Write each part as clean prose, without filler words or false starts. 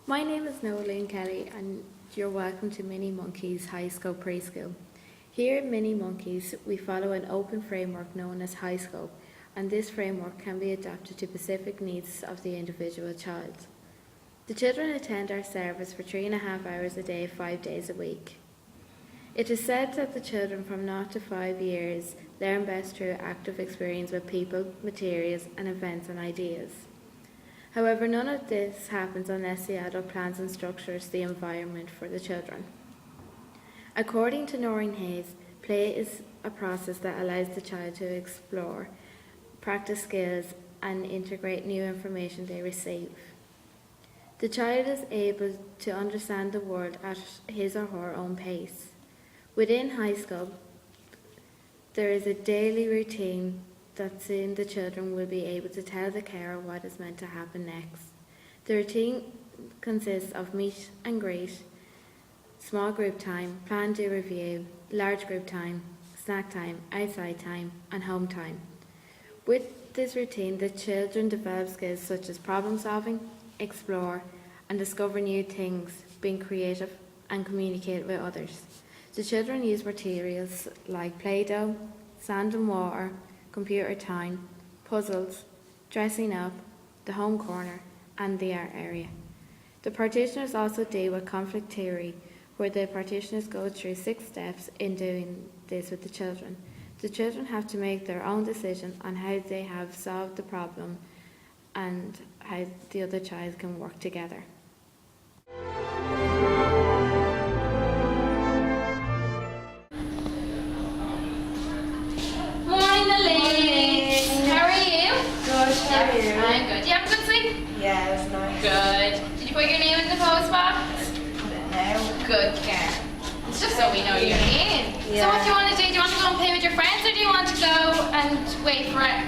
My name is Noeline Kelly and you're welcome to Mini Monkeys HighScope Preschool. Here at Mini Monkeys we follow an open framework known as HighScope, and this framework can be adapted to specific needs of the individual child. The children attend our service for 3.5 hours a day, 5 days a week. It is said that the children from 0 to 5 years learn best through active experience with people, materials and events and ideas. However, none of this happens unless the adult plans and structures the environment for the children. According to Noreen Hayes, play is a process that allows the child to explore, practice skills and integrate new information they receive. The child is able to understand the world at his or her own pace. Within HighScope, there is a daily routine that soon the children will be able to tell the carer what is meant to happen next. The routine consists of meet and greet, small group time, plan do review, large group time, snack time, outside time and home time. With this routine, the children develop skills such as problem solving, explore and discover new things, being creative and communicate with others. The children use materials like Play-Doh, sand and water, computer time, puzzles, dressing up, the home corner and the art area. The practitioners also deal with conflict theory, where the practitioners go through 6 steps in doing this with the children. The children have to make their own decision on how they have solved the problem and how the other child can work together. How are you? I'm good. Did you have a good sleep? Yeah, it was nice. Good. Did you put your name in the post box? No. Good girl. It's just so we know you're in. Yeah. So what do you want to do? Do you want to go and play with your friends, or do you want to go and wait for it?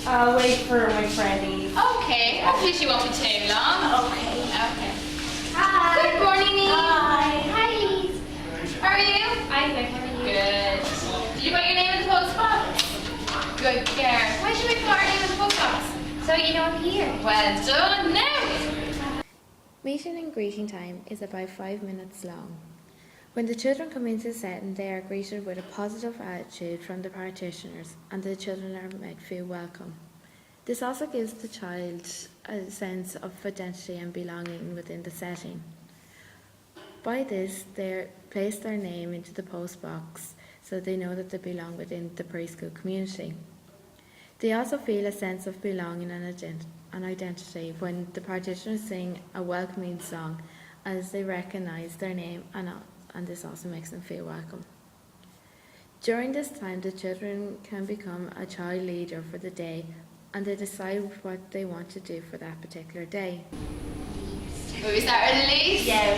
I'll wait for my friend Eve. Okay. Hopefully she won't be too long. Okay. Okay. Hi. Good morning, Eve. Hi. Hi, Eve. How are you? I'm good. How are you? Good. Did you put your name in the post box? Good girl. Why should we put our name in the post box? So you know I'm here. Well done. Now. Meeting and greeting time is about 5 minutes long. When the children come into the setting, they are greeted with a positive attitude from the practitioners and the children are made feel welcome. This also gives the child a sense of identity and belonging within the setting. By this, they place their name into the post box so they know that they belong within the preschool community. They also feel a sense of belonging and identity when the practitioners sing a welcoming song as they recognise their name, and this also makes them feel welcome. During this time, the children can become a child leader for the day and they decide what they want to do for that particular day. Will we start with Elise? Yeah,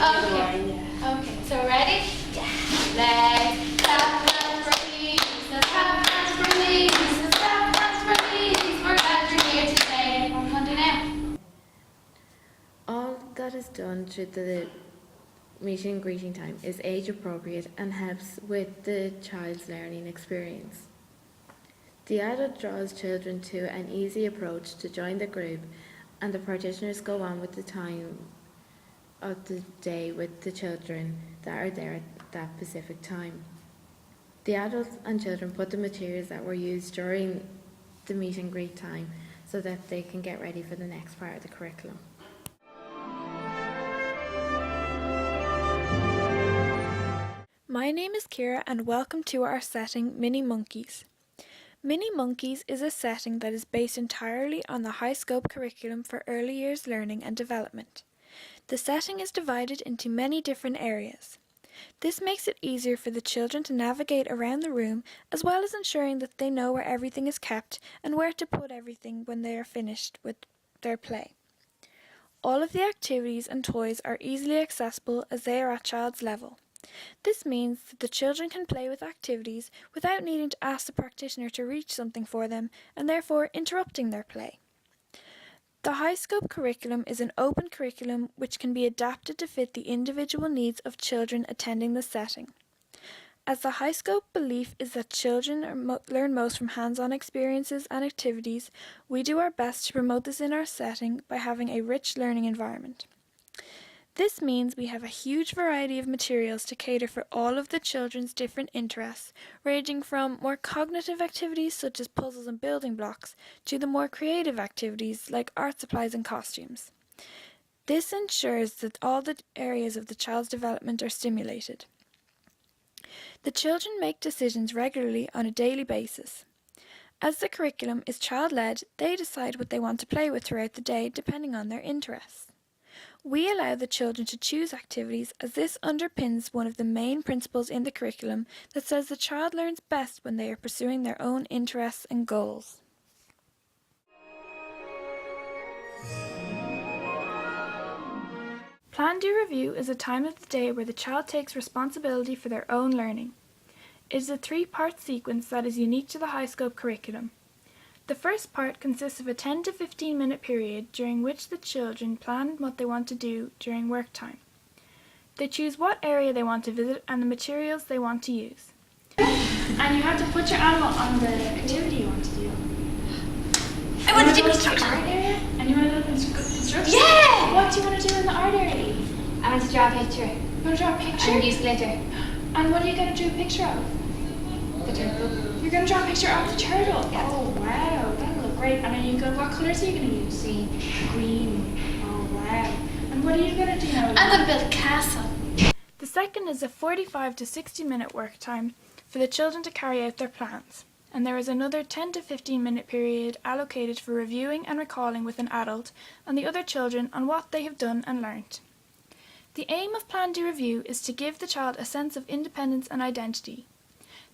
Okay, so ready? Yeah. Let's clap hands for Elise. Let's clap hands for Elise. Let's clap hands for Elise. We're glad you're here today. What do you want to do now? All that is done through the meeting and greeting time is age appropriate and helps with the child's learning experience. The adult draws children to an easy approach to join the group, and the practitioners go on with the time of the day with the children that are there at that specific time. The adults and children put the materials that were used during the meet and greet time so that they can get ready for the next part of the curriculum. My name is Kira and welcome to our setting Mini Monkeys. Mini Monkeys is a setting that is based entirely on the HighScope curriculum for early years learning and development. The setting is divided into many different areas. This makes it easier for the children to navigate around the room, as well as ensuring that they know where everything is kept and where to put everything when they are finished with their play. All of the activities and toys are easily accessible as they are at child's level. This means that the children can play with activities without needing to ask the practitioner to reach something for them and therefore interrupting their play. The HighScope curriculum is an open curriculum which can be adapted to fit the individual needs of children attending the setting. As the HighScope belief is that children learn most from hands-on experiences and activities, we do our best to promote this in our setting by having a rich learning environment. This means we have a huge variety of materials to cater for all of the children's different interests, ranging from more cognitive activities such as puzzles and building blocks to the more creative activities like art supplies and costumes. This ensures that all the areas of the child's development are stimulated. The children make decisions regularly on a daily basis. As the curriculum is child-led, they decide what they want to play with throughout the day depending on their interests. We allow the children to choose activities as this underpins one of the main principles in the curriculum that says the child learns best when they are pursuing their own interests and goals. Plan Do Review is a time of the day where the child takes responsibility for their own learning. It is a 3-part sequence that is unique to the HighScope curriculum. The first part consists of a 10 to 15 minute period during which the children plan what they want to do during work time. They choose what area they want to visit and the materials they want to use. And you have to put your animal on the activity you want to do. I want to do art construction. area, and you want to do construction? Yeah! What do you want to do in the art area? I want to draw a picture. You want to draw a picture? And use glitter. And what are you going to draw a picture of? The turtle. You're going to draw a picture of the turtle? Yeah. Oh wow, that'll look great. And are you going, what colours are you going to use? Green. Green. Oh wow. And what are you going to do now? I'm going to build a castle. The second is a 45 to 60 minute work time for the children to carry out their plans. And there is another 10 to 15 minute period allocated for reviewing and recalling with an adult and the other children on what they have done and learnt. The aim of Plan Do Review is to give the child a sense of independence and identity.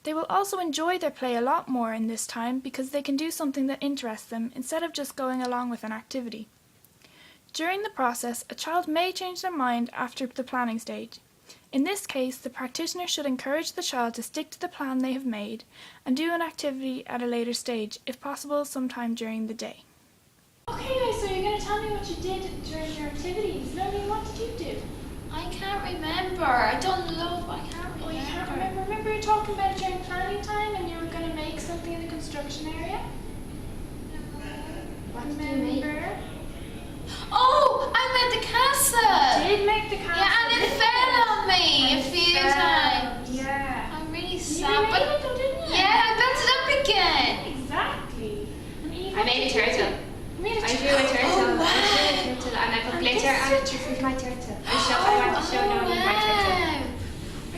They will also enjoy their play a lot more in this time because they can do something that interests them instead of just going along with an activity. During the process, a child may change their mind after the planning stage. In this case, the practitioner should encourage the child to stick to the plan they have made and do an activity at a later stage, if possible sometime during the day. Okay guys, so you're going to tell me what you did during your activities. Lily, what did you do? I can't remember. I don't love. I can't remember. Oh, you can't remember? Remember you were talking about it during planning time and you were going to make something in the construction area? What did you make? Remember? Oh, I made the castle. Did make the castle. Yeah, and it fell on me a few times. Yeah. I'm really You sad, remade but it though, didn't you? yeah, I built it up again. Exactly. And Eve, I what made a did you do? turtle. You made a I turtle. drew a turtle. Oh, wow. I drew a turtle and I put glitter on it. This is my turtle. I want to show Nolan my turtle.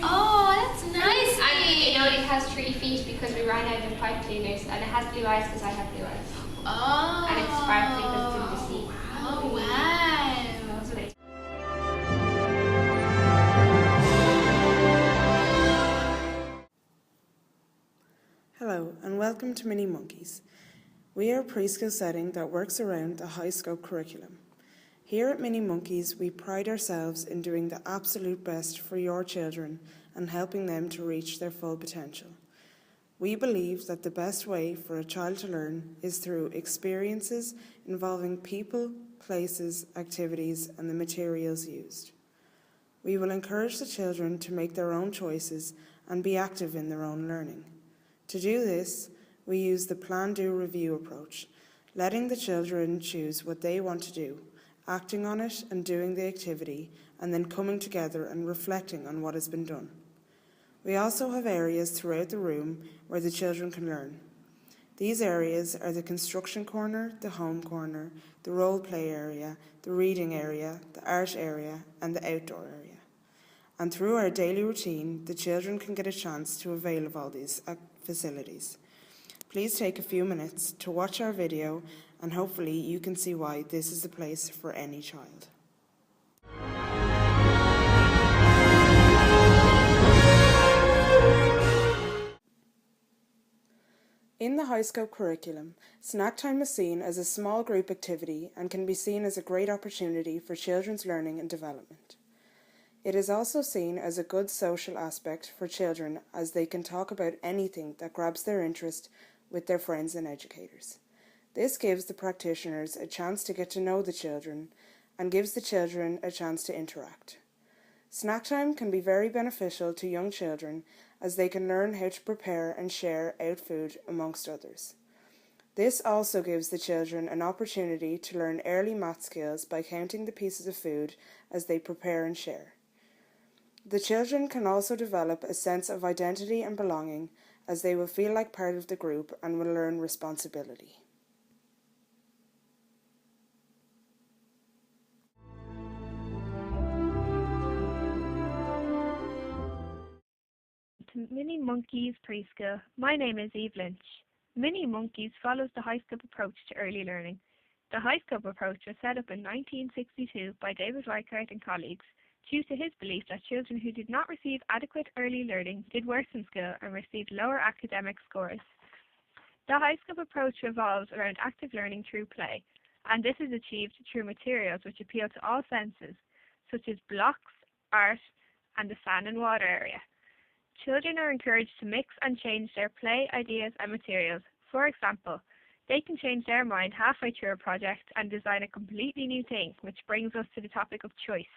Oh, that's nice. And it only has 3 feet because we ran out of pipe cleaners, and it has blue eyes because I have blue eyes. Oh. And it's sparkly because it's in the sea. Oh, wow. That's what I did. Hello and welcome to Mini Monkeys. We are a preschool setting that works around the HighScope curriculum. Here at Mini Monkeys, we pride ourselves in doing the absolute best for your children and helping them to reach their full potential. We believe that the best way for a child to learn is through experiences involving people, places, activities, and the materials used. We will encourage the children to make their own choices and be active in their own learning. To do this, we use the Plan Do Review approach, letting the children choose what they want to do, acting on it and doing the activity, and then coming together and reflecting on what has been done. We also have areas throughout the room where the children can learn. These areas are the construction corner, the home corner, the role play area, the reading area, the art area, and the outdoor area. And through our daily routine, the children can get a chance to avail of all these facilities. Please take a few minutes to watch our video and hopefully you can see why this is the place for any child. In the HighScope curriculum, snack time is seen as a small group activity and can be seen as a great opportunity for children's learning and development. It is also seen as a good social aspect for children as they can talk about anything that grabs their interest with their friends and educators. This gives the practitioners a chance to get to know the children and gives the children a chance to interact. Snack time can be very beneficial to young children as they can learn how to prepare and share out food amongst others. This also gives the children an opportunity to learn early math skills by counting the pieces of food as they prepare and share. The children can also develop a sense of identity and belonging, as they will feel like part of the group and will learn responsibility. To Mini Monkeys Preschool. My name is Eve Lynch. Mini Monkeys follows the HighScope approach to early learning. The HighScope approach was set up in 1962 by David Reichert and colleagues due to his belief that children who did not receive adequate early learning did worse in school and received lower academic scores. The HighScope approach revolves around active learning through play, and this is achieved through materials which appeal to all senses, such as blocks, art, and the sand and water area. Children are encouraged to mix and change their play, ideas, and materials. For example, they can change their mind halfway through a project and design a completely new thing, which brings us to the topic of choice.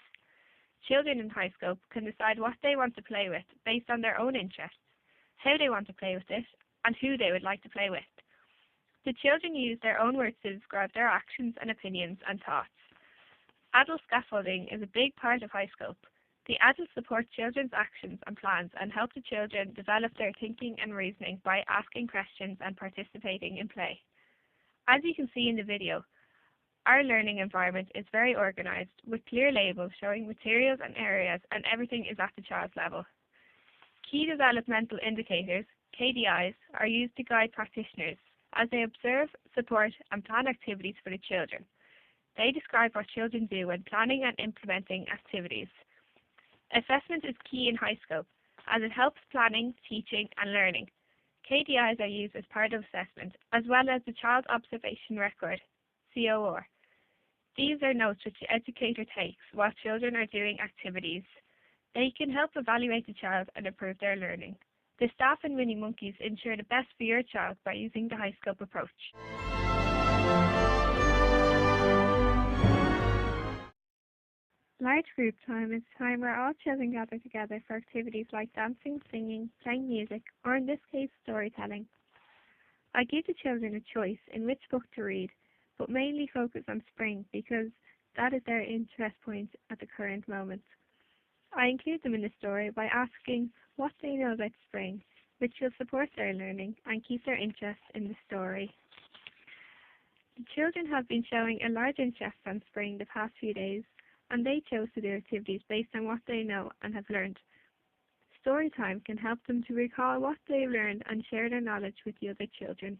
Children in HighScope can decide what they want to play with based on their own interests, how they want to play with it, and who they would like to play with. The children use their own words to describe their actions and opinions and thoughts. Adult scaffolding is a big part of HighScope. The adults support children's actions and plans and help the children develop their thinking and reasoning by asking questions and participating in play. As you can see in the video, our learning environment is very organised with clear labels showing materials and areas, and everything is at the child's level. Key developmental indicators, KDIs, are used to guide practitioners as they observe, support and plan activities for the children. They describe what children do when planning and implementing activities. Assessment is key in HighScope as it helps planning, teaching and learning. KDIs are used as part of assessment, as well as the Child Observation Record, COR. These are notes which the educator takes while children are doing activities. They can help evaluate the child and improve their learning. The staff in Mini Monkeys ensure the best for your child by using the HighScope approach. Large group time is a time where all children gather together for activities like dancing, singing, playing music, or in this case, storytelling. I give the children a choice in which book to read, but mainly focus on spring because that is their interest point at the current moment. I include them in the story by asking what they know about spring, which will support their learning and keep their interest in the story. The children have been showing a large interest in spring the past few days, and they chose to do activities based on what they know and have learned. Story time can help them to recall what they've learned and share their knowledge with the other children.